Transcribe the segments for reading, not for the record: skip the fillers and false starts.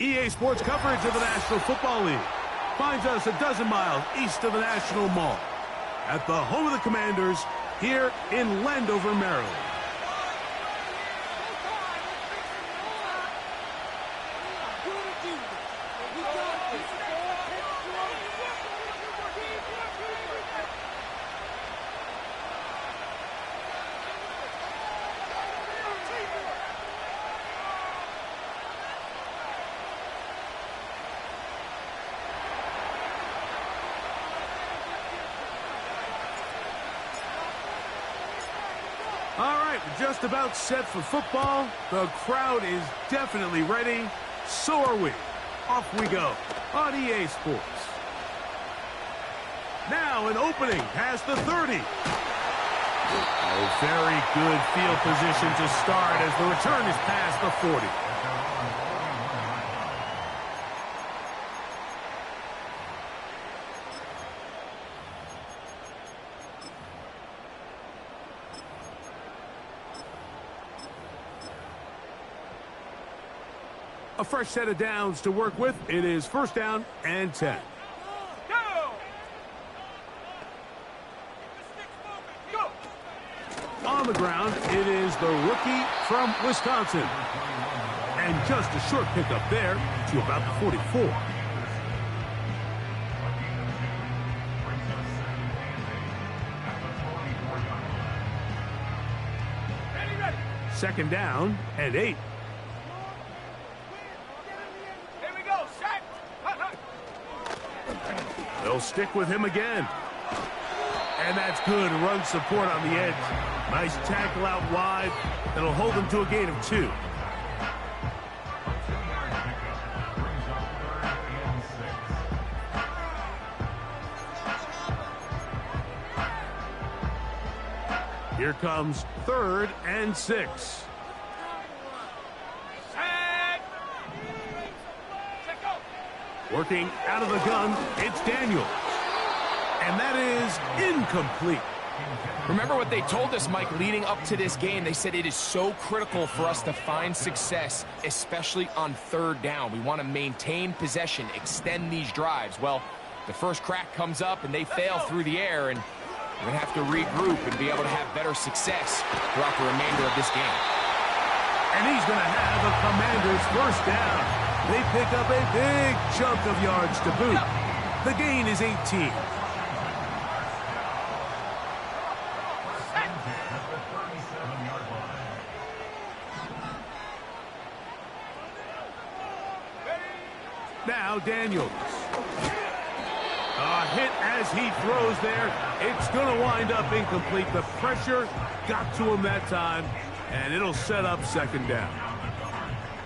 EA Sports coverage of the National Football League finds us a dozen miles east of the National Mall at the home of the Commanders here in Landover, Maryland. All right, we're just about set for football. The crowd is definitely ready. So are we. Off we go on EA Sports. Now an opening past the 30. Oh, very good field position to start as the return is past the 40. A fresh set of downs to work with. It is first down and 10. On the ground, it is the rookie from Wisconsin. And just a short pickup there to about the 44. Second down and 8. They'll stick with him again. And that's good run support on the edge. Nice tackle out wide. That'll hold him to a gain of 2. Here comes 3rd and 6. Working out of the gun, it's Daniels. And that is incomplete. Remember what they told us, Mike, leading up to this game. They said it is so critical for us to find success, especially on 3rd down. We want to maintain possession, extend these drives. Well, the first crack comes up and they fail through the air, and we're going to have to regroup and be able to have better success throughout the remainder of this game. And he's going to have the Commanders' first down. They pick up a big chunk of yards to boot. The gain is 18. Now Daniels. A hit as he throws there. It's going to wind up incomplete. The pressure got to him that time, and it'll set up second down.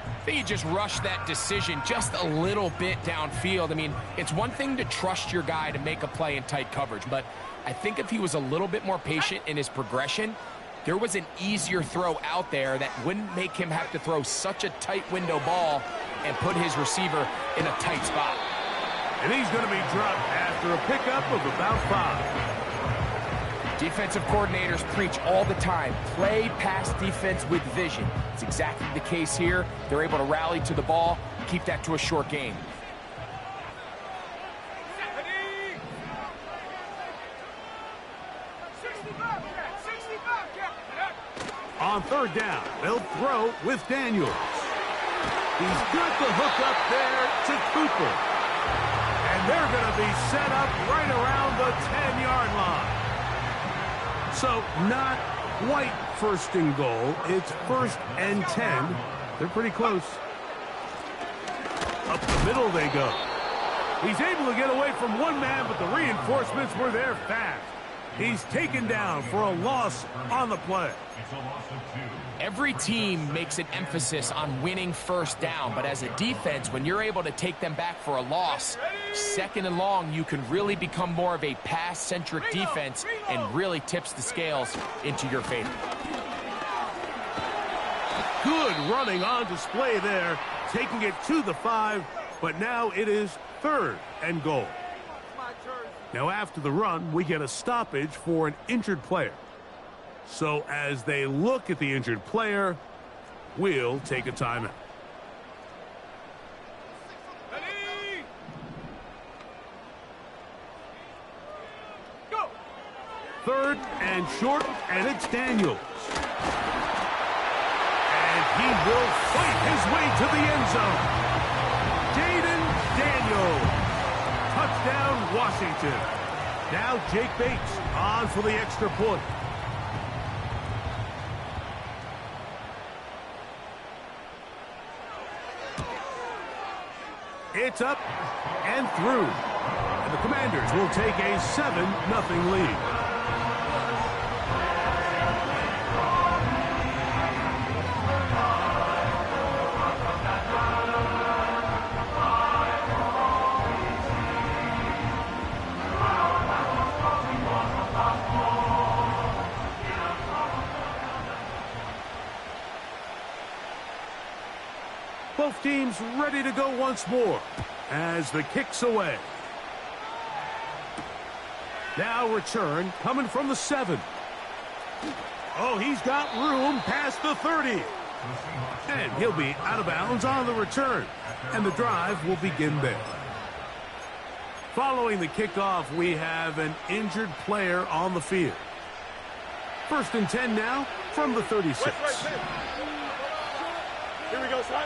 I think he just rushed that decision just a little bit downfield. I mean, it's one thing to trust your guy to make a play in tight coverage, but I think if he was a little bit more patient in his progression, there was an easier throw out there that wouldn't make him have to throw such a tight window ball and put his receiver in a tight spot. And he's going to be dropped after a pickup of about 5. Defensive coordinators preach all the time, play pass defense with vision. It's exactly the case here. They're able to rally to the ball, keep that to a short game. On 3rd down, they'll throw with Daniels. He's good to hook up there to Cooper. And they're going to be set up right around the 10-yard line. So not quite first and goal. It's 1st and 10. They're pretty close. Up the middle they go. He's able to get away from one man, but the reinforcements were there fast. He's taken down for a loss on the play. Every team makes an emphasis on winning first down, but as a defense, when you're able to take them back for a loss, 2nd and long, you can really become more of a pass-centric defense and really tips the scales into your favor. Good running on display there, taking it to the 5, but now it is 3rd and goal. Now after the run, we get a stoppage for an injured player. So as they look at the injured player, we'll take a timeout. 3rd and short, and it's Daniels. And he will fight his way to the end zone. Jaden Daniels. Touchdown, Washington. Now Jake Bates on for the extra point. It's up and through. And the Commanders will take a 7-0 lead. Both teams ready to go once more as the kick's away. Now return coming from the 7. Oh, he's got room past the 30. And he'll be out of bounds on the return. And the drive will begin there. Following the kickoff, we have an injured player on the field. 1st and 10 now from the 36. Here we go, son.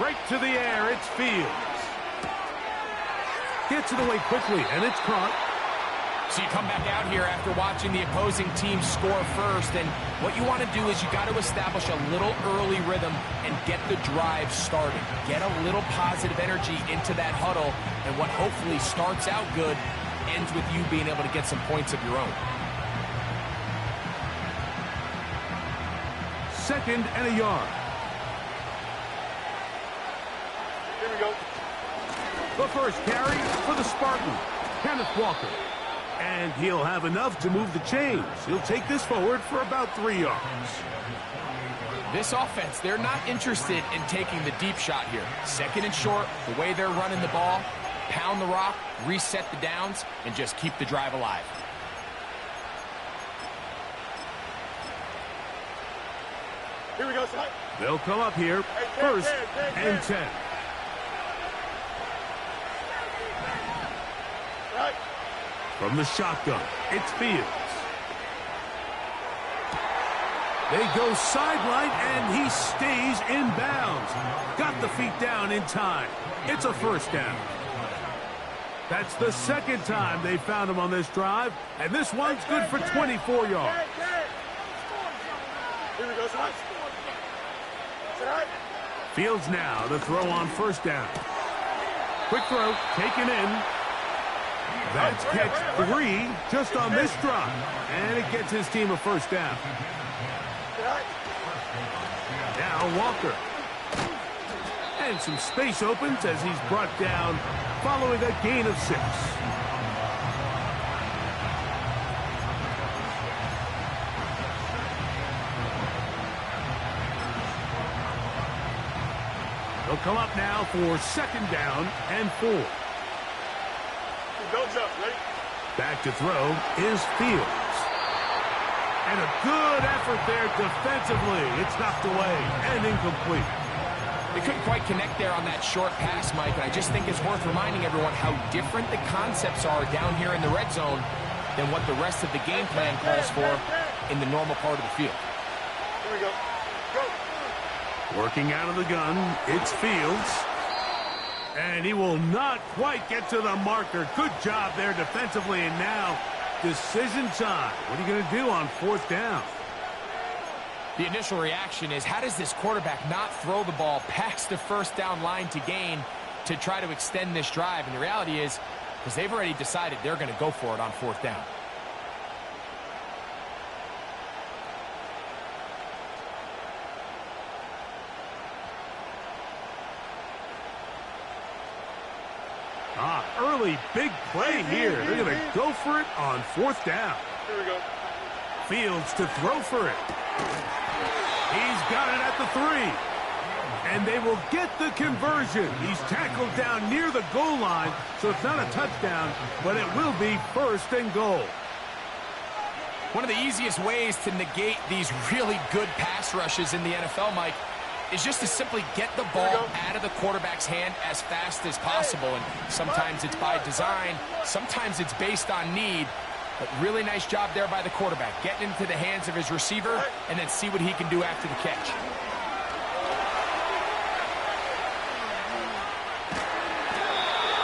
Right to the air, it's Fields. Gets it away quickly, and it's caught. So you come back out here after watching the opposing team score first, and what you want to do is you got to establish a little early rhythm and get the drive started. Get a little positive energy into that huddle, and what hopefully starts out good ends with you being able to get some points of your own. 2nd and a yard. Here we go. The first carry for the Spartan, Kenneth Walker. And he'll have enough to move the chains. He'll take this forward for about 3 yards. This offense, they're not interested in taking the deep shot here. 2nd and short, the way they're running the ball, pound the rock, reset the downs, and just keep the drive alive. Here we go, son. They'll come up here, 1st and 10. Right. From the shotgun, it's Fields. They go sideline, and he stays in bounds. Got the feet down in time. It's a 1st down. That's the 2nd time they found him on this drive, and this one's good for 24 yards. Here we go, son. Fields now to throw on 1st down. Quick throw, taken in. That's catch 3 just on this drive. And it gets his team a 1st down. Now Walker. And some space opens as he's brought down following a gain of 6. They'll come up now for 2nd down and 4. Don't jump, ready? Back to throw is Fields. And a good effort there defensively. It's knocked away and incomplete. They couldn't quite connect there on that short pass, Mike, and I just think it's worth reminding everyone how different the concepts are down here in the red zone than what the rest of the game plan calls for in the normal part of the field. Here we go. Go. Working out of the gun, it's Fields. And he will not quite get to the marker. Good job there defensively, and now decision time. What are you going to do on 4th down? The initial reaction is, how does this quarterback not throw the ball past the 1st down line to gain to try to extend this drive? And the reality is, because they've already decided they're going to go for it on 4th down. Early big play here. They're going to go for it on 4th down. Here we go. Fields to throw for it. He's got it at the 3. And they will get the conversion. He's tackled down near the goal line, so it's not a touchdown, but it will be 1st and goal. One of the easiest ways to negate these really good pass rushes in the NFL, Mike, is just to simply get the ball out of the quarterback's hand as fast as possible. And sometimes it's by design, sometimes it's based on need. But really nice job there by the quarterback, getting into the hands of his receiver and then see what he can do after the catch.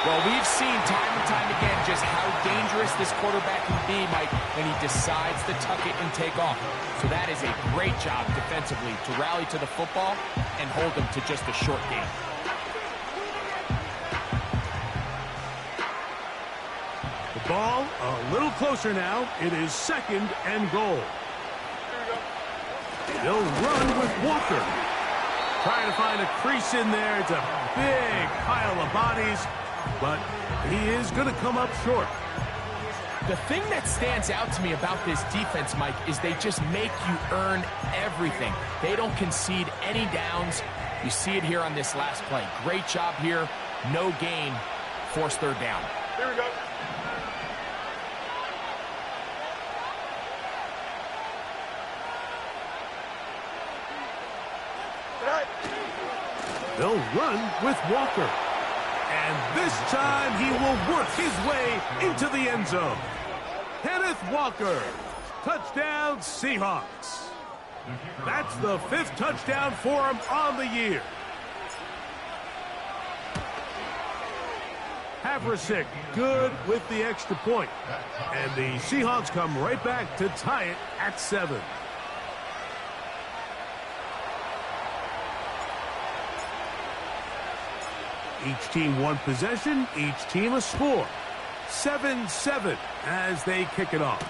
Well, we've seen time and time again just how dangerous this quarterback can be, Mike, when he decides to tuck it and take off. So that is a great job defensively to rally to the football and hold them to just a short game. The ball a little closer now. It is 2nd and goal. They'll run with Walker. Trying to find a crease in there. It's a big pile of bodies, but he is going to come up short. The thing that stands out to me about this defense, Mike, is they just make you earn everything. They don't concede any downs. You see it here on this last play. Great job here. No gain. Forced 3rd down. Here we go. They'll run with Walker. And this time he will work his way into the end zone. Kenneth Walker. Touchdown, Seahawks. That's the 5th touchdown for him on the year. Haversick good with the extra point. And the Seahawks come right back to tie it at 7. Each team one possession, each team a score. 7-7 as they kick it off.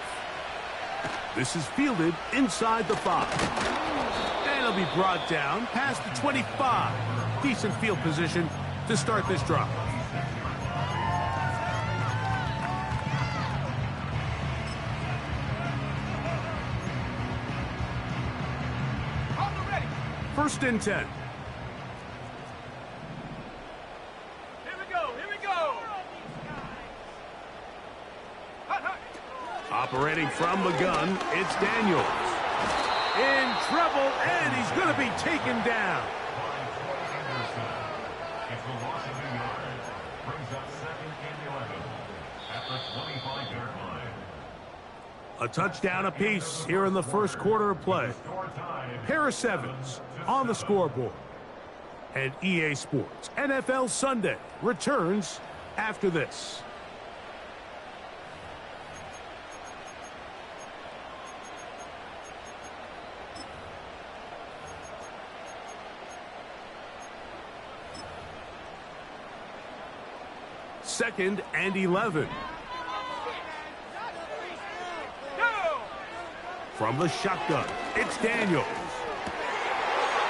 This is fielded inside the 5. And it'll be brought down past the 25. Decent field position to start this drive. First and 10. Operating from the gun, it's Daniels. In trouble, and he's going to be taken down. A touchdown apiece here in the first quarter of play. Pair of 7s on the scoreboard. And EA Sports NFL Sunday returns after this. Second and 11. From the shotgun, it's Daniels.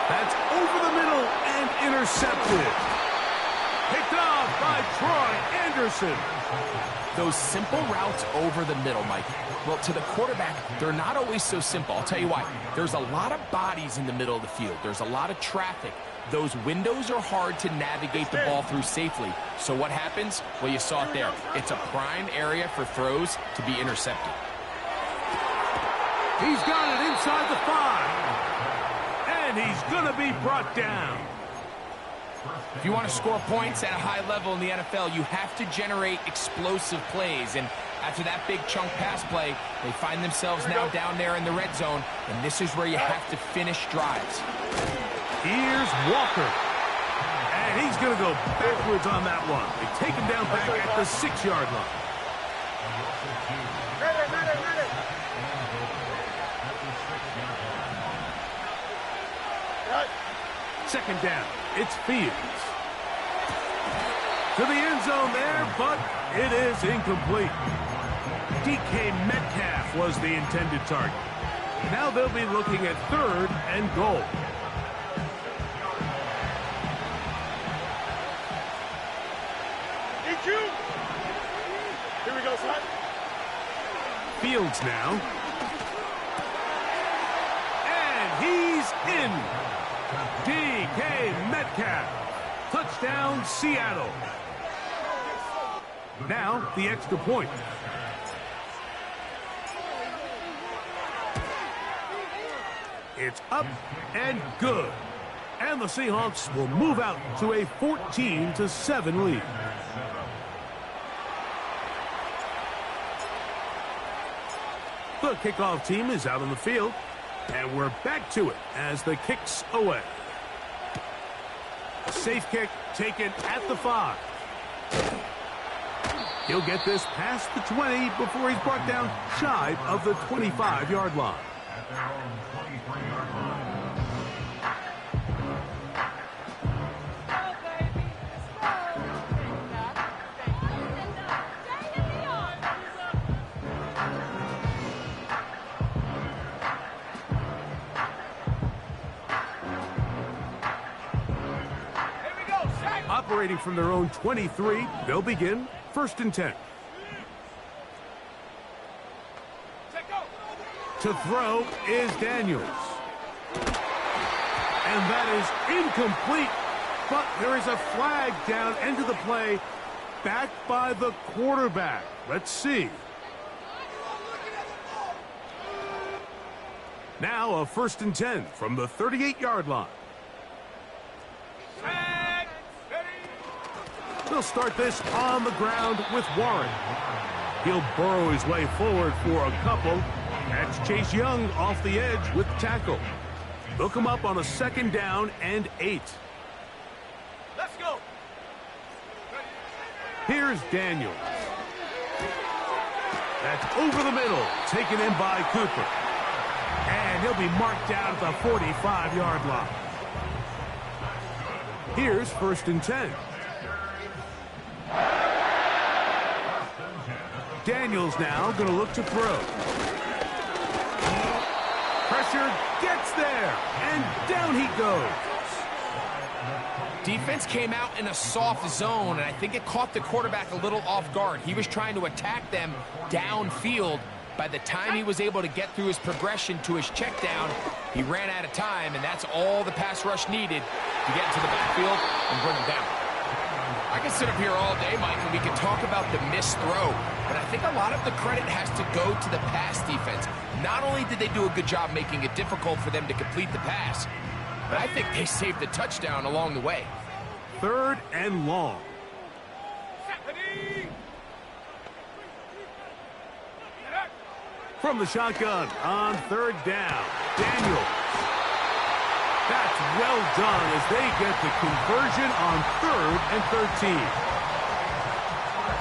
That's over the middle and intercepted. Picked off by Troy Anderson. Those simple routes over the middle, Mike. Well, to the quarterback, they're not always so simple. I'll tell you why. There's a lot of bodies in the middle of the field. There's a lot of traffic. Those windows are hard to navigate the ball through safely. So what happens? Well, you saw it there. It's a prime area for throws to be intercepted. He's got it inside the 5. And he's going to be brought down. If you want to score points at a high level in the NFL, you have to generate explosive plays. And after that big chunk pass play, they find themselves now down there in the red zone. And this is where you have to finish drives. Here's Walker. And he's going to go backwards on that one. They take him down back at the 6-yard line. Second down. It's Fields. To the end zone there, but it is incomplete. DK Metcalf was the intended target. Now they'll be looking at 3rd and goal. Here we go, son. Fields now. And he's in. DK Metcalf. Touchdown, Seattle. Now, the extra point. It's up and good. And the Seahawks will move out to a 14-7 lead. The kickoff team is out on the field, and we're back to it as the kick's away. A safe kick taken at the 5. He'll get this past the 20 before he's brought down shy of the 25-yard line. Operating from their own 23, they'll begin 1st and 10. To throw is Daniels. And that is incomplete, but there is a flag down into the play, backed by the quarterback. Let's see. Now a 1st and 10 from the 38-yard line. They'll start this on the ground with Warren. He'll burrow his way forward for a couple. That's Chase Young off the edge with the tackle. They'll come up on a 2nd down and 8. Let's go. Here's Daniels. That's over the middle, taken in by Cooper. And he'll be marked down at the 45-yard line. Here's 1st and 10. Daniels now going to look to throw. Pressure gets there, and down he goes. Defense came out in a soft zone, and I think it caught the quarterback a little off guard. He was trying to attack them downfield. By the time he was able to get through his progression to his check down, he ran out of time, and that's all the pass rush needed to get into the backfield and bring him down. I can sit up here all day, Mike, and we can talk about the missed throw, but I think a lot of the credit has to go to the pass defense. Not only did they do a good job making it difficult for them to complete the pass, but I think they saved the touchdown along the way. 3rd and long. From the shotgun on 3rd down, Daniels. That's well done as they get the conversion on 3rd and 13.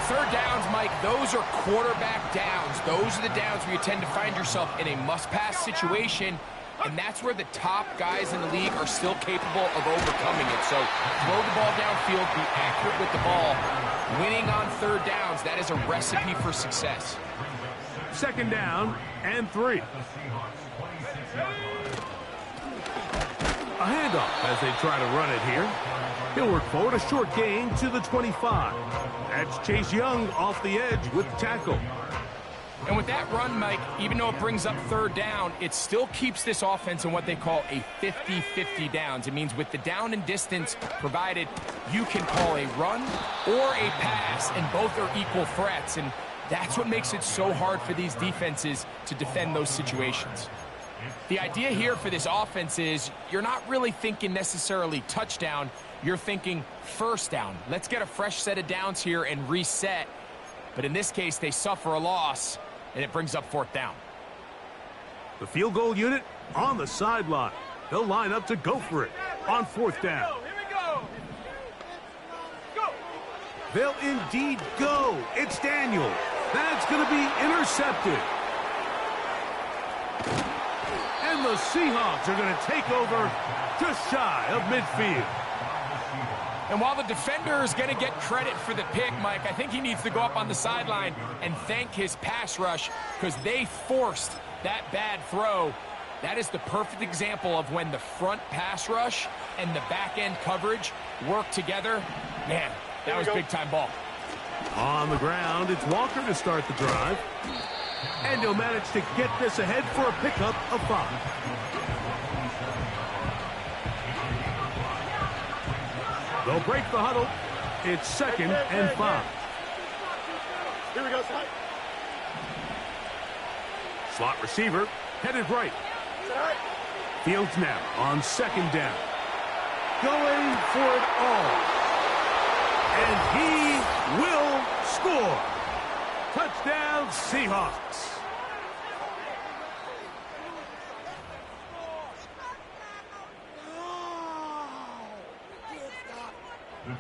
3rd downs, Mike, those are quarterback downs. Those are the downs where you tend to find yourself in a must-pass situation, and that's where the top guys in the league are still capable of overcoming it. So throw the ball downfield, be accurate with the ball. Winning on 3rd downs, that is a recipe for success. 2nd down and 3. A handoff as they try to run it here. He'll work forward, a short gain to the 25. That's Chase Young off the edge with the tackle. And with that run, Mike, even though it brings up 3rd down, it still keeps this offense in what they call a 50-50 downs. It means with the down and distance provided, you can call a run or a pass, and both are equal threats. And that's what makes it so hard for these defenses to defend those situations. The idea here for this offense is you're not really thinking necessarily touchdown. You're thinking 1st down. Let's get a fresh set of downs here and reset. But in this case, they suffer a loss, and it brings up 4th down. The field goal unit on the sideline. They'll line up to go for it on 4th down. Here we go. Go. They'll indeed go. It's Daniels. That's going to be intercepted. And the Seahawks are going to take over just shy of midfield. And while the defender is going to get credit for the pick, Mike, I think he needs to go up on the sideline and thank his pass rush because they forced that bad throw. That is the perfect example of when the front pass rush and the back-end coverage work together. Man, that was big-time ball. On the ground, it's Walker to start the drive. And he'll manage to get this ahead for a pickup of 5. They'll break the huddle. It's 2nd and 5. Here we go, slot. Slot receiver headed right. Fields now on 2nd down. Going for it all. And he will score. Touchdown, Seahawks.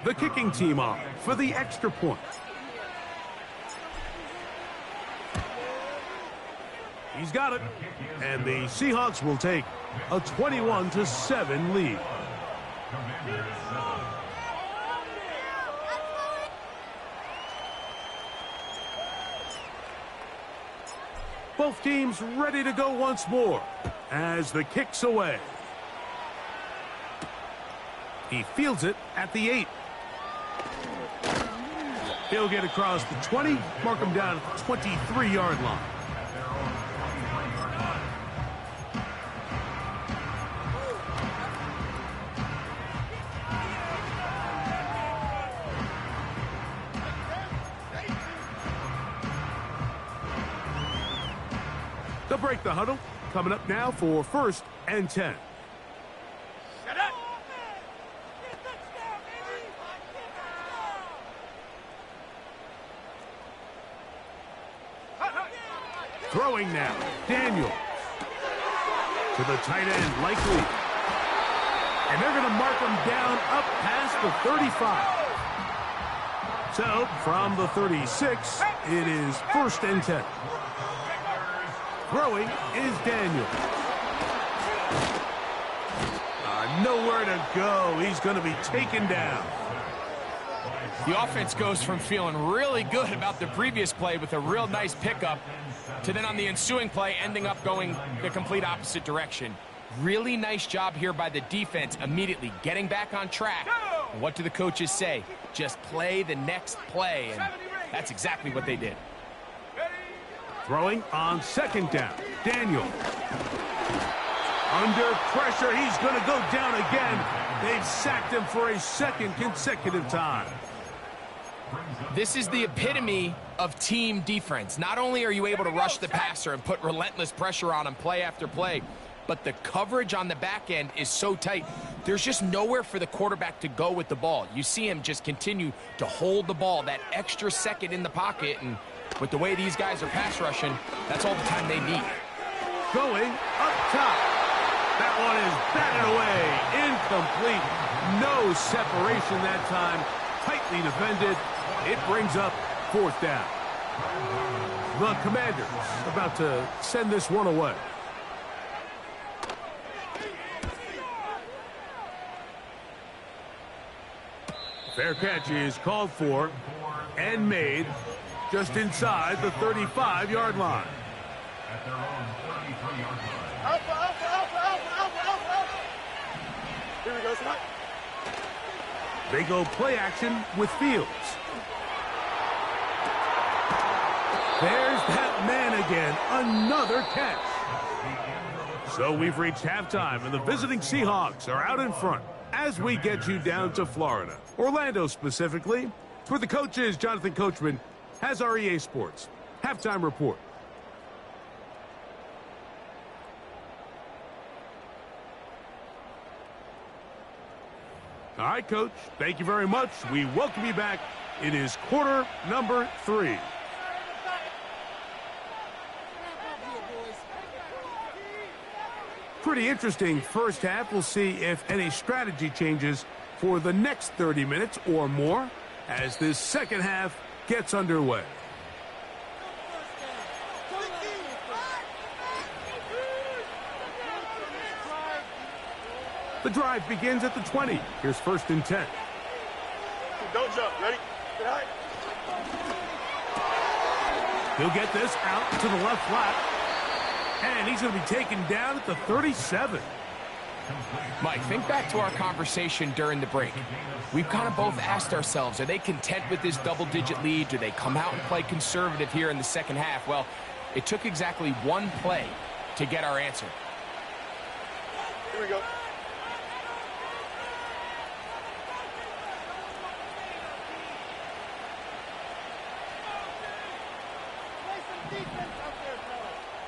the kicking team off for the extra point. He's got it. And the Seahawks will take a 21-7 lead. Both teams ready to go once more as the kick's away. He fields it at the 8. He'll get across the 20, mark him down at the 23-yard line. They'll break the huddle. Coming up now for 1st and 10. Throwing now, Daniels. To the tight end, Likely. And they're going to mark him down up past the 35. So, from the 36, it is 1st and 10. Throwing is Daniels. Nowhere to go. He's going to be taken down. The offense goes from feeling really good about the previous play with a real nice pickup to then on the ensuing play ending up going the complete opposite direction. Really nice job here by the defense immediately getting back on track. And what do the coaches say? Just play the next play, and that's exactly what they did. Throwing on 2nd down, Daniel. Under pressure, he's going to go down again. They've sacked him for a 2nd consecutive time. This is the epitome of team defense. Not only are you able to rush the passer and put relentless pressure on him play after play, but the coverage on the back end is so tight. There's just nowhere for the quarterback to go with the ball. You see him just continue to hold the ball that extra second in the pocket, and with the way these guys are pass rushing, that's all the time they need. Going up top. That one is batted away. Incomplete. No separation that time. Tightly defended. It brings up 4th down. The Commanders about to send this one away. Fair catch is called for and made just inside the 35-yard line. At their own 33-yard line. Alpha, alpha, alpha, alpha, alpha, alpha, alpha. Here we go, Scott. They go play action with Fields. There's that man again. Another catch. So we've reached halftime, and the visiting Seahawks are out in front as we get you down to Florida, Orlando specifically, where the coach is Jonathan Coachman has our EA Sports halftime report. All right, Coach, thank you very much. We welcome you back. It is quarter number 3. Pretty interesting first half. We'll see if any strategy changes for the next 30 minutes or more as this second half gets underway. The drive begins at the 20. Here's 1st and 10. Don't jump. Ready? Get high. He'll get this out to the left flat. And he's going to be taken down at the 37. Mike, think back to our conversation during the break. We've kind of both asked ourselves, are they content with this double-digit lead? Do they come out and play conservative here in the second half? Well, it took exactly one play to get our answer. Here we go.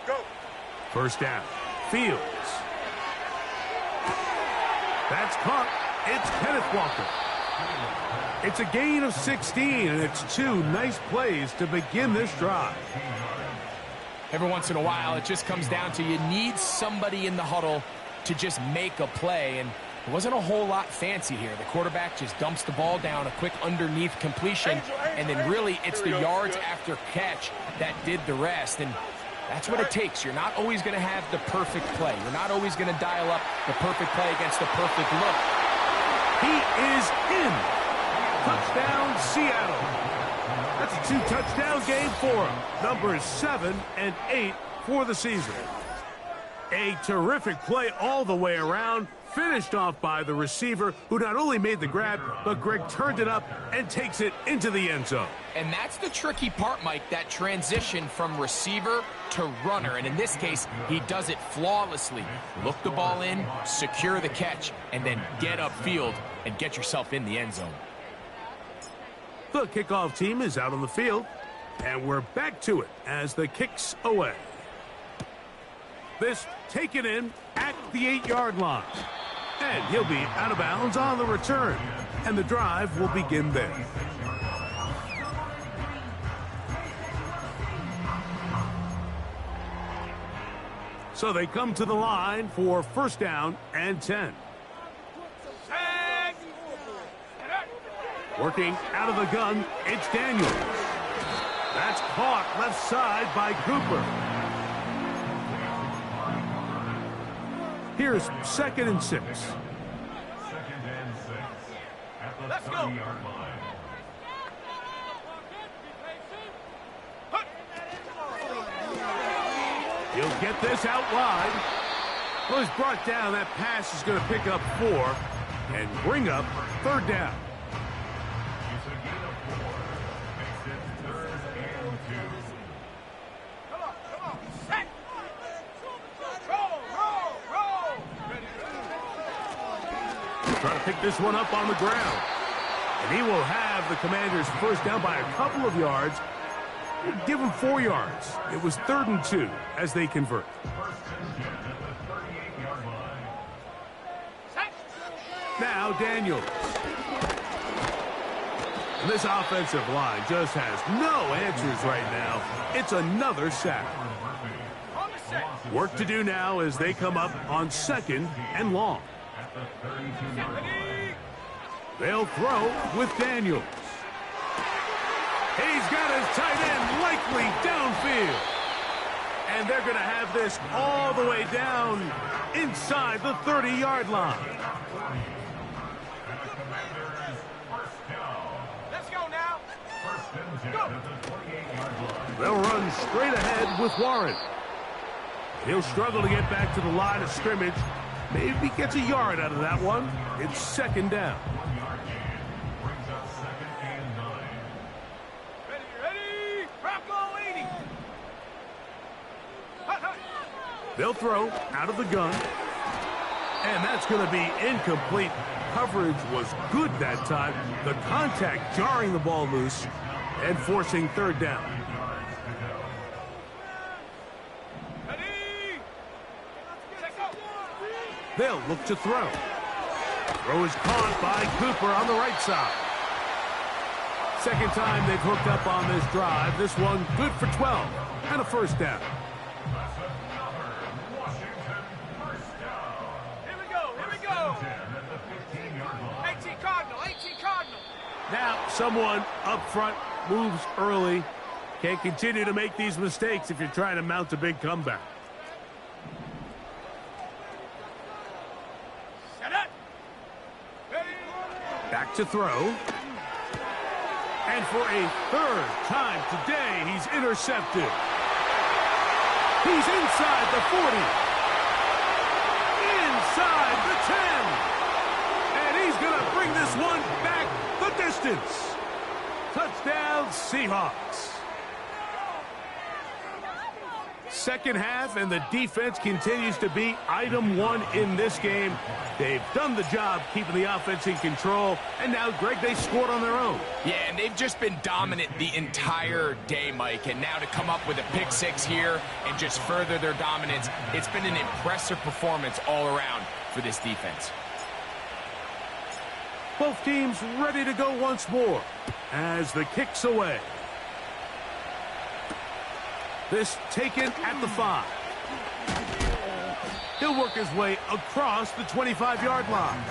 Go. 1st down. Fields. That's caught. It's Kenneth Walker. It's a gain of 16, and it's 2 nice plays to begin this drive. Every once in a while, it just comes down to you need somebody in the huddle to just make a play. And It wasn't a whole lot fancy here. The quarterback just dumps the ball down, a quick underneath completion, and then really it's the yards after catch that did the rest. And that's what it takes. You're not always going to have the perfect play. You're not always going to dial up the perfect play against the perfect look. He is in. Touchdown, Seattle. That's a 2-touchdown game for him. Numbers 7 and 8 for the season. A terrific play all the way around, finished off by the receiver, who not only made the grab, but Greg turned it up and takes it into the end zone. And that's the tricky part, Mike, that transition from receiver to runner. And in this case, he does it flawlessly. Look the ball in, secure the catch, and then get upfield and get yourself in the end zone. The kickoff team is out on the field, and we're back to it as the kick's away. This taken in at the 8-yard line. And he'll be out of bounds on the return. And the drive will begin there. So they come to the line for first down and 10. Working out of the gun, it's Daniels. That's caught left side by Cooper. Here's 2nd and 6. 2nd and 6 at the 30-yard line. He'll get this out wide. Well, he's brought down. That pass is going to pick up 4 and bring up 3rd down. It's a gain of 4. Makes it 3rd and 2. Come on. Set. Roll. Trying to pick this one up on the ground. And he will have the Commanders first down by a couple of yards. Give him 4 yards. It was 3rd and 2 as they convert. First and 10 at the 38-yard line. Set. Now Daniels. And this offensive line just has no answers right now. It's another sack. On the set. Work to do now as they come up on 2nd and long. At the 32-yard line. They'll throw with Daniels. He's got his tight end likely downfield. And they're going to have this all the way down inside the 30-yard line. And the Commanders first down. Let's go now. First and 10 at the 28-yard line. They'll run straight ahead with Warren. He'll struggle to get back to the line of scrimmage. Maybe gets a yard out of that one. It's 2nd down. 1-yard gain brings up 2nd and 9. Ready. Bronco 80. Hut. They'll throw out of the gun. And that's going to be incomplete. Coverage was good that time. The contact jarring the ball loose and forcing 3rd down. Ready. Check out. They'll look to throw. Throw is caught by Cooper on the right side. 2nd time they've hooked up on this drive. This one good for 12 and a first down. That's another Washington first down. Here we go. 10 at the 15-yard line. 18 Cardinal. Now someone up front moves early. Can't continue to make these mistakes if you're trying to mount a big comeback. Set up. Ready. Back to throw. And for a 3rd time today, he's intercepted. He's inside the 40. Inside the 10. And he's going to bring this one back the distance. Touchdown, Seahawks. 2nd half, and the defense continues to be item 1 in this game. They've done the job keeping the offense in control, and now, Greg, they scored on their own. Yeah, and they've just been dominant the entire day, Mike. And now to come up with a pick 6 here and just further their dominance, it's been an impressive performance all around for this defense. Both teams ready to go once more as the kick's away. This taken at the 5. He'll work his way across the 25-yard line.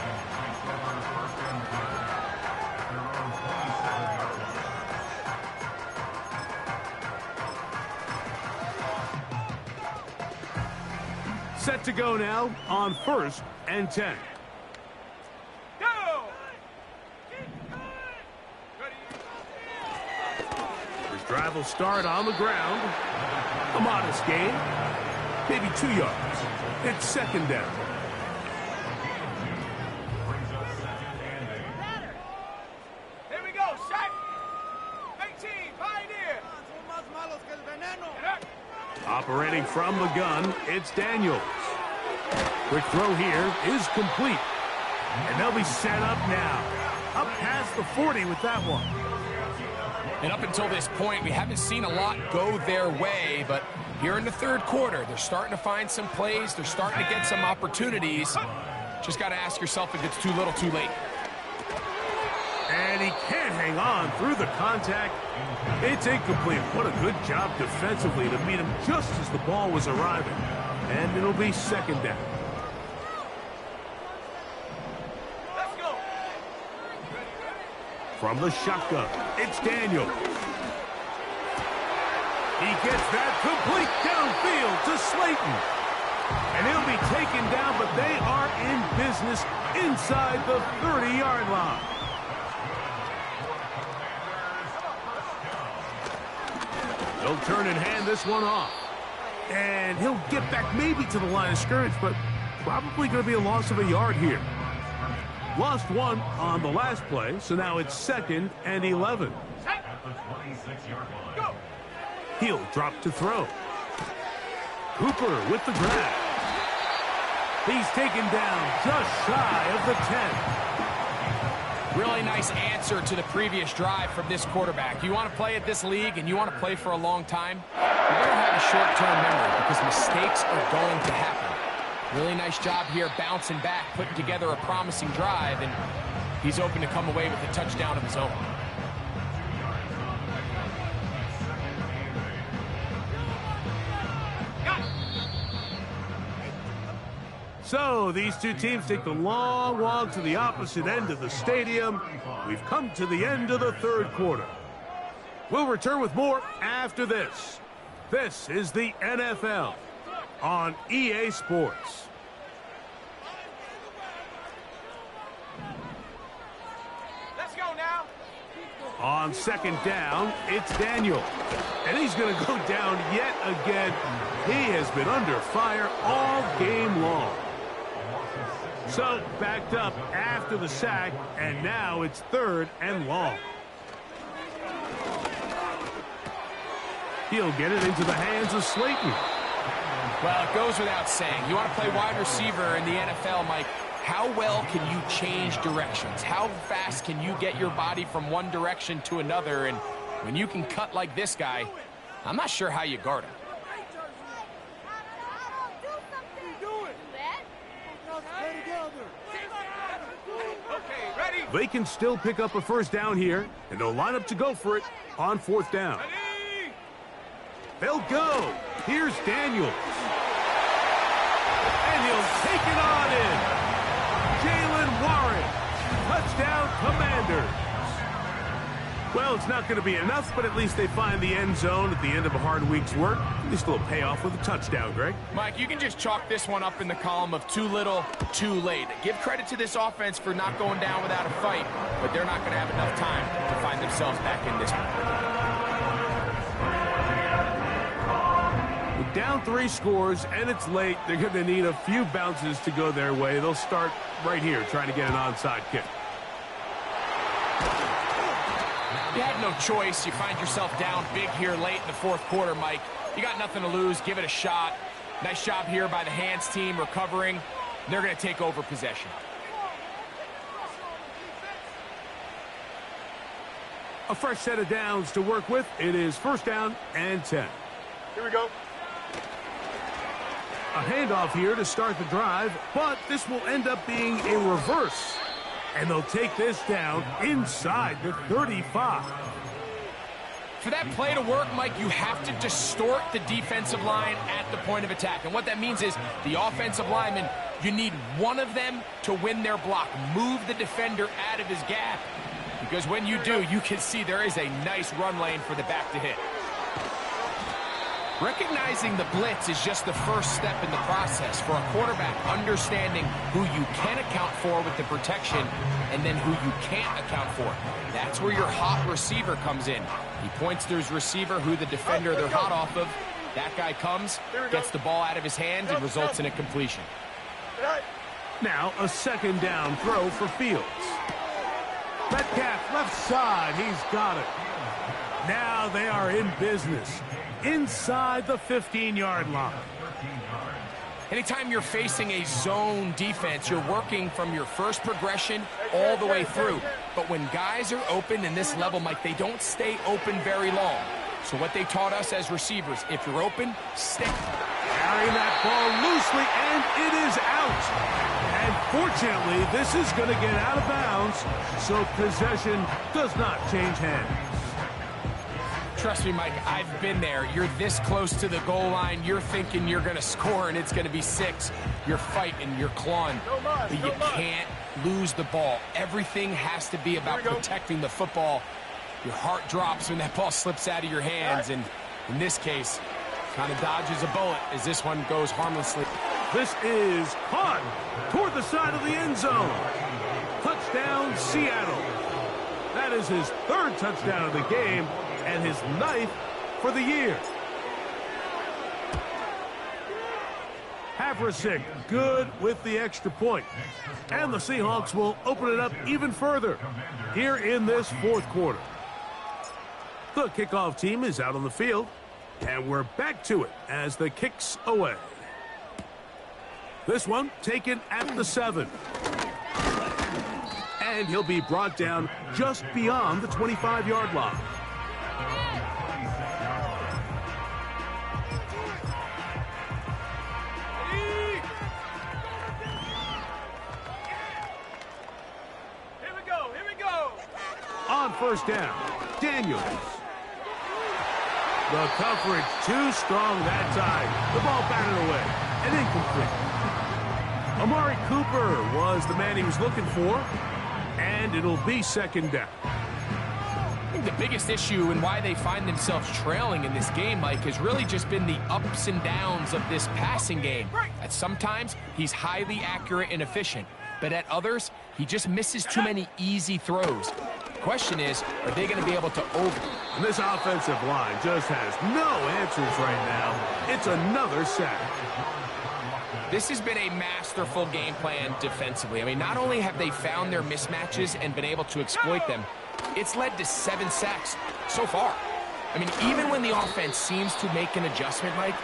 Set to go now on 1st and 10. Go! His drive will start on the ground. A modest gain, maybe 2 yards. It's 2nd down. Here we go, set! 18, Pioneer! Operating from the gun, it's Daniels. Quick throw here is complete. And they'll be set up now. Up past the 40 with that one. And up until this point, we haven't seen a lot go their way, but here in the 3rd quarter, they're starting to find some plays. They're starting to get some opportunities. Just got to ask yourself if it's too little, too late. And he can't hang on through the contact. It's incomplete. What a good job defensively to meet him just as the ball was arriving. And it'll be 2nd down. Let's go! From the shotgun, it's Daniel. He gets that complete downfield to Slayton. And he'll be taken down, but they are in business inside the 30-yard line. He'll turn and hand this one off. And he'll get back maybe to the line of scrimmage, but probably going to be a loss of a yard here. Lost one on the last play, so now it's 2nd and 11. Go! He'll drop to throw. Cooper with the grab. He's taken down just shy of the 10. Really nice answer to the previous drive from this quarterback. You want to play at this league and you want to play for a long time, you better have a short-term memory because mistakes are going to happen. Really nice job here bouncing back, putting together a promising drive, and he's open to come away with a touchdown of his own. So these two teams take the long walk to the opposite end of the stadium. We've come to the end of the 3rd quarter. We'll return with more after this. This is the NFL on EA Sports. Let's go now! On 2nd down, it's Daniel. And he's going to go down yet again. He has been under fire all game long. So, backed up after the sack, and now it's 3rd and long. He'll get it into the hands of Slayton. Well, it goes without saying. You want to play wide receiver in the NFL, Mike. How well can you change directions? How fast can you get your body from one direction to another? And when you can cut like this guy, I'm not sure how you guard him. Okay, ready? They can still pick up a 1st down here, and they'll line up to go for it on 4th down. Ready? They'll go. Here's Daniels. And he'll take it on in. Jalen Warren. Touchdown, Commanders. Well, it's not going to be enough, but at least they find the end zone at the end of a hard week's work. At least it'll pay off with a touchdown, Greg. Mike, you can just chalk this one up in the column of too little, too late. Give credit to this offense for not going down without a fight, but they're not going to have enough time to find themselves back in this one. With down 3 scores and it's late, they're going to need a few bounces to go their way. They'll start right here trying to get an onside kick. You had no choice. You find yourself down big here late in the 4th quarter, Mike. You got nothing to lose. Give it a shot. Nice job here by the hands team recovering. They're going to take over possession. A fresh set of downs to work with. It is 1st down and 10. Here we go. A handoff here to start the drive, but this will end up being a reverse. And they'll take this down inside the 35. For that play to work, Mike, you have to distort the defensive line at the point of attack. And what that means is the offensive lineman, you need one of them to win their block. Move the defender out of his gap. Because when you do, you can see there is a nice run lane for the back to hit. Recognizing the blitz is just the first step in the process for a quarterback, understanding who you can account for with the protection and then who you can't account for. That's where your hot receiver comes in. He points to his receiver, who the defender they're hot off of. That guy comes, gets the ball out of his hands, and results in a completion. Now a second down throw for Fields. Metcalf left side, he's got it. Now they are in business inside the 15-yard line. Anytime you're facing a zone defense, you're working from your first progression all the way through. But when guys are open in this level, Mike, they don't stay open very long. So what they taught us as receivers, if you're open, stick. Carrying that ball loosely, and it is out. And fortunately, this is going to get out of bounds, so possession does not change hands. Trust me, Mike, I've been there. You're this close to the goal line. You're thinking you're going to score, and it's going to be 6. You're fighting, you're clawing. But you can't lose the ball. Everything has to be about protecting the football. Your heart drops when that ball slips out of your hands, and in this case, kind of dodges a bullet as this one goes harmlessly. This is caught toward the side of the end zone. Touchdown, Seattle. That is his 3rd touchdown of the game, and his 9th for the year. Havrasik good with the extra point. And the Seahawks will open it up even further here in this 4th quarter. The kickoff team is out on the field, and we're back to it as the kick's away. This one taken at the 7. And he'll be brought down just beyond the 25-yard line. On first down, Daniels. The coverage too strong that time. The ball batted away and incomplete. Amari Cooper was the man he was looking for, and it'll be 2nd down. I think the biggest issue and why they find themselves trailing in this game, Mike, has really just been the ups and downs of this passing game. At sometimes, he's highly accurate and efficient, but at others, he just misses too many easy throws. The question is, are they going to be able to over? And this offensive line just has no answers right now. It's another sack. This has been a masterful game plan defensively. I mean, not only have they found their mismatches and been able to exploit them, it's led to 7 sacks so far. I mean, even when the offense seems to make an adjustment, Mike,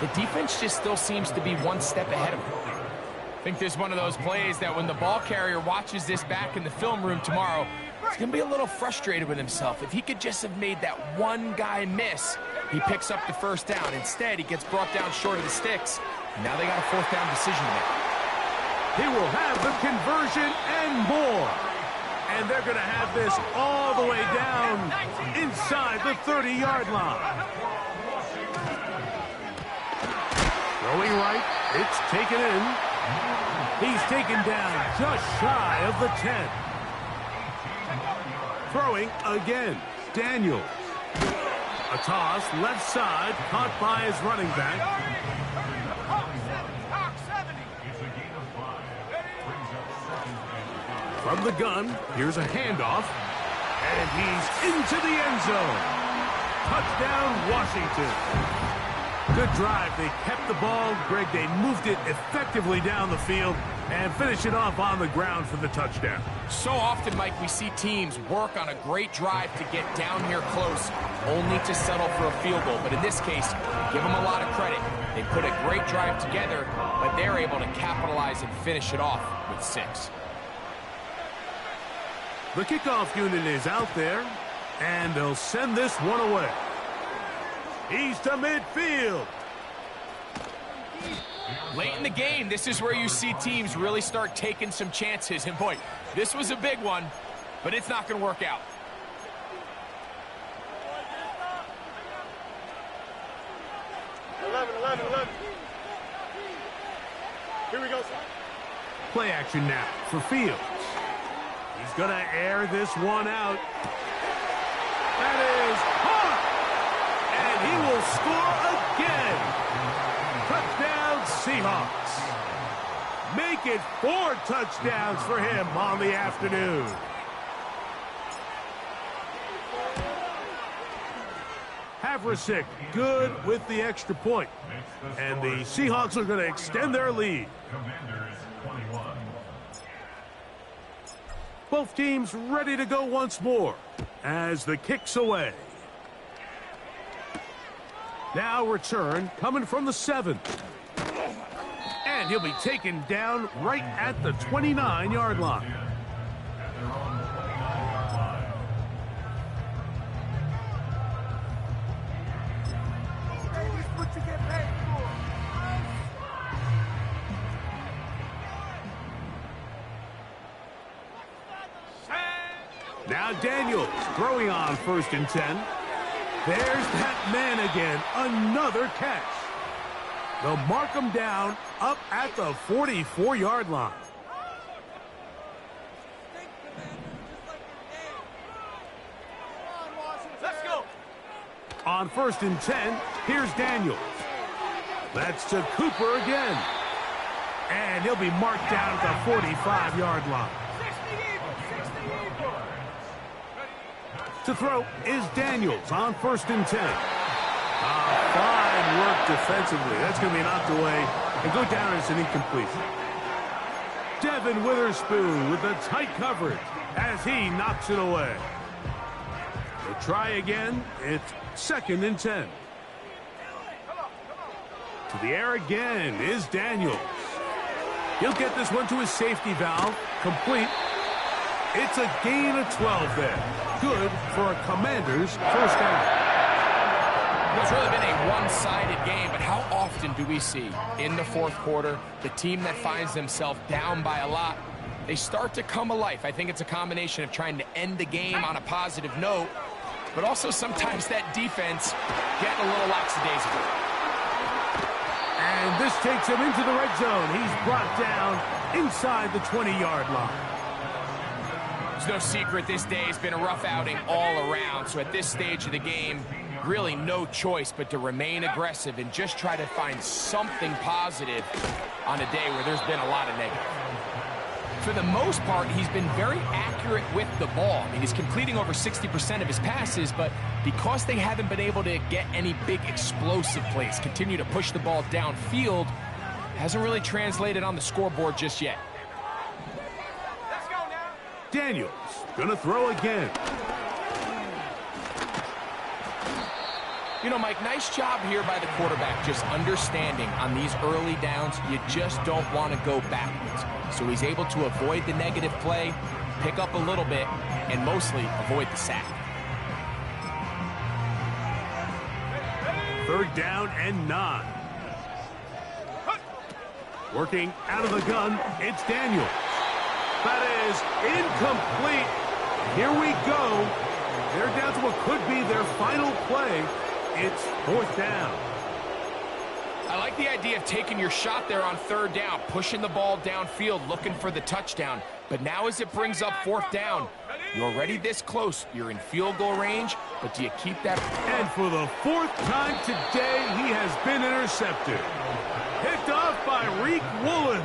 the defense just still seems to be one step ahead of them. I think this is one of those plays that when the ball carrier watches this back in the film room tomorrow, he's going to be a little frustrated with himself. If he could just have made that one guy miss, he picks up the first down. Instead, he gets brought down short of the sticks. Now they got a 4th down decision to make. He will have the conversion and more. And they're going to have this all the way down inside the 30-yard line. Throwing right, it's taken in. He's taken down just shy of the 10. Throwing again, Daniels. A toss, left side, caught by his running back. From the gun, here's a handoff, and he's into the end zone. Touchdown, Washington. Good drive. They kept the ball. Greg, they moved it effectively down the field and finish it off on the ground for the touchdown. So often, Mike, we see teams work on a great drive to get down here close, only to settle for a field goal. But in this case, give them a lot of credit. They put a great drive together, but they're able to capitalize and finish it off with 6. The kickoff unit is out there, and they'll send this one away. He's to midfield. Late in the game, this is where you see teams really start taking some chances. And boy, this was a big one, but it's not going to work out. 11, 11. Here we go. Play action now for Fields. He's going to air this one out. That is hot. And he will score again. Touchdown, Seahawks. Make it 4 touchdowns for him on the afternoon. Haversick good with the extra point. And the Seahawks are going to extend their lead. Commanders 21. Both teams ready to go once more as the kick's away. Now return coming from the 7. And he'll be taken down right at the 29-yard line. At their own 29-yard line. What you get paid for? Now Daniels throwing on 1st and 10. There's that man again. Another catch. They'll mark him down up at the 44-yard line. Let's go. On 1st and 10, here's Daniels. That's to Cooper again. And he'll be marked down at the 45-yard line. 60 even. To throw is Daniels on 1st and 10. Fine work defensively. That's going to be knocked away and go down as an incompletion. Devin Witherspoon with the tight coverage as he knocks it away. They'll try again. It's 2nd and 10. To the air again is Daniels. He'll get this one to his safety valve. Complete. It's a gain of 12 there. Good for a Commanders 1st down. It's really been a one-sided game, but how often do we see in the 4th quarter the team that finds themselves down by a lot, they start to come alive. I think it's a combination of trying to end the game on a positive note, but also sometimes that defense getting a little lackadaisical. And this takes him into the red zone. He's brought down inside the 20-yard line. It's no secret this day has been a rough outing all around, so at this stage of the game, really no choice but to remain aggressive and just try to find something positive on a day where there's been a lot of negative. For the most part, he's been very accurate with the ball. I mean, he's completing over 60% of his passes, but because they haven't been able to get any big explosive plays, continue to push the ball downfield, hasn't really translated on the scoreboard just yet. Let's go now. Daniels gonna throw again. You know, Mike, nice job here by the quarterback, just understanding on these early downs, you just don't want to go backwards. So he's able to avoid the negative play, pick up a little bit, and mostly avoid the sack. 3rd down and 9. Working out of the gun, it's Daniels. That is incomplete. Here we go. They're down to what could be their final play. It's 4th down. I like the idea of taking your shot there on 3rd down, pushing the ball downfield, looking for the touchdown. But now as it brings up 4th down, you're already this close. You're in field goal range, but do you keep that? And for the 4th time today, he has been intercepted. Picked off by Reek Woolen.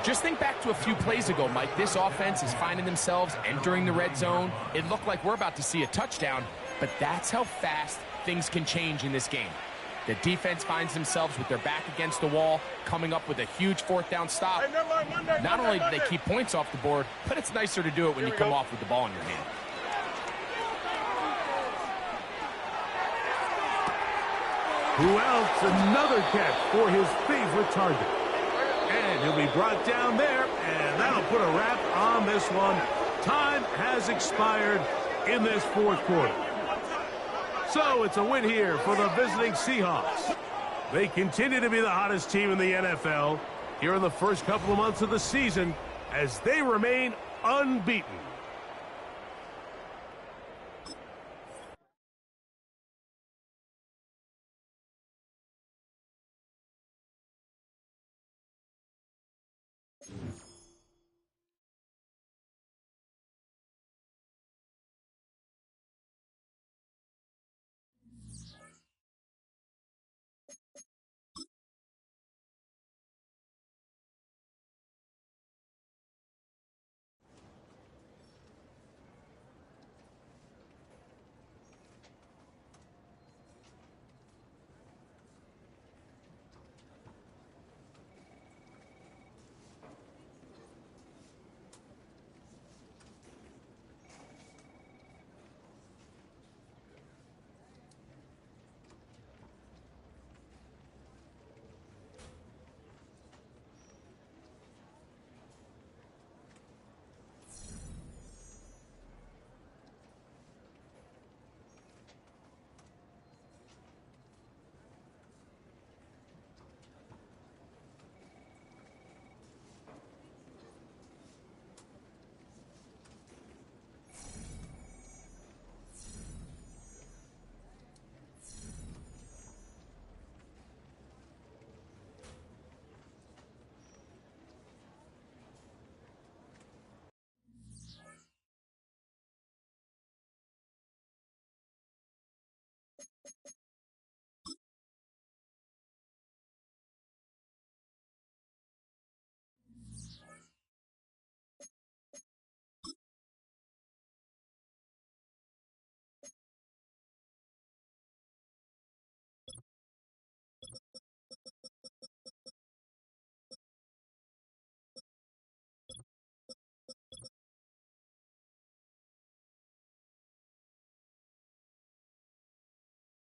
Just think back to a few plays ago, Mike. This offense is finding themselves entering the red zone. It looked like we're about to see a touchdown, but that's how fast things can change in this game. The defense finds themselves with their back against the wall, coming up with a huge 4th down stop. Not only do they keep points off the board, but it's nicer to do it when you come off with the ball in your hand. Who else? Another catch for his favorite target. And he'll be brought down there, and that'll put a wrap on this one. Time has expired in this 4th quarter. So it's a win here for the visiting Seahawks. They continue to be the hottest team in the NFL here in the first couple of months of the season as they remain unbeaten.